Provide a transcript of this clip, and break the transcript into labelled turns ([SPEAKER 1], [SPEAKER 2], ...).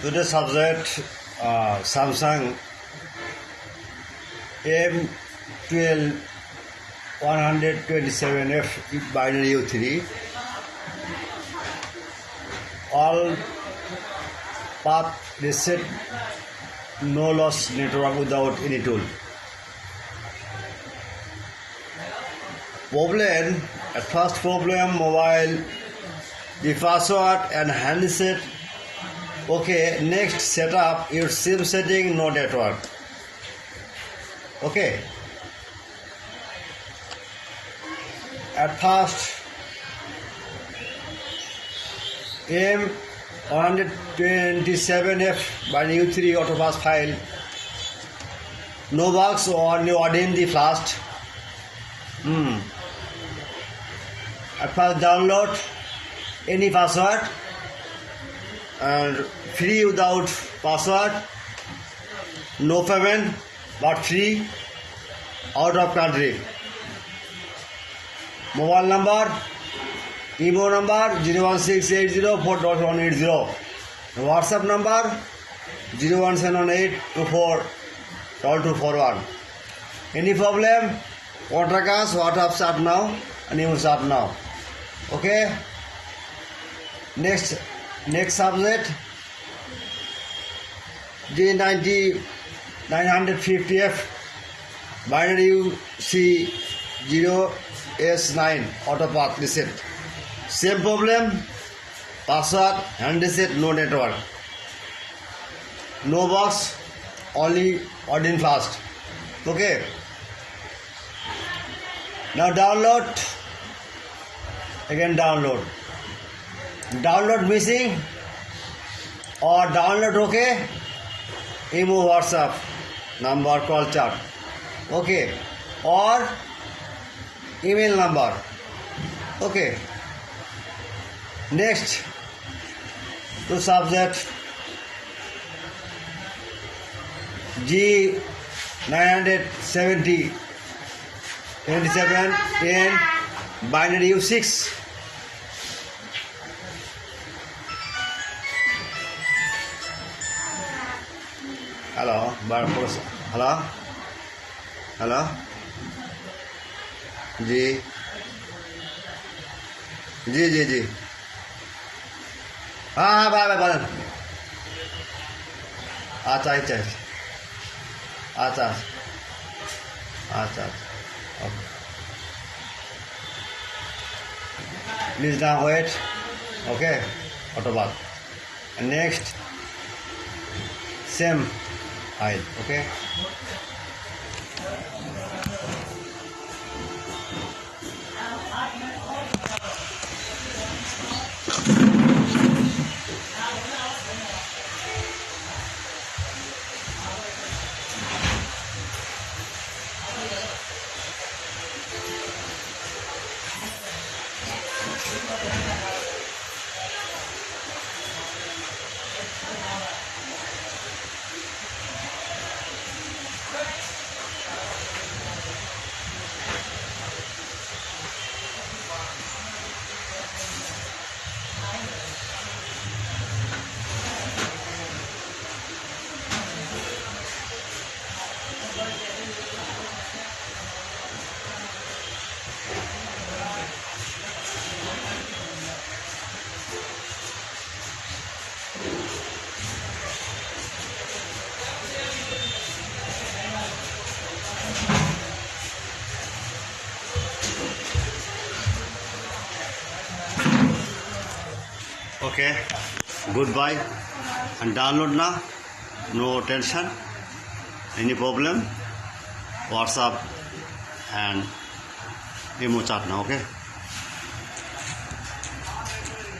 [SPEAKER 1] Today's subject Samsung M12 127F binary U3 all path reset, no loss network without any tool. Problem at first problem mobile, the password and handset. Okay, next setup your SIM setting, no network. Okay, at first M127F by U3 AutoPatch file, no bugs or no add-in the flash. At first download any password and free without password, no payment but free, out of country. Mobile number, email number 016804180, WhatsApp number 01718242241. Any problem? Contact us, WhatsApp start now and email start now. Okay. Next subject G950F binary OS9 AutoPatch reset. Same problem, password, hand reset, no network, no box, only add-in fast. Okay. Now download, again download missing or download okay, email WhatsApp number, call chat, okay, or email number. Okay. Next to subject G970 27N binary U6. Hello, hello, जी हाँ bye अच्छा okay. Please now wait. Okay, AutoPatch. And next same file. Okay. Okay, goodbye and download now, no tension, any problem, WhatsApp and email chat now, okay.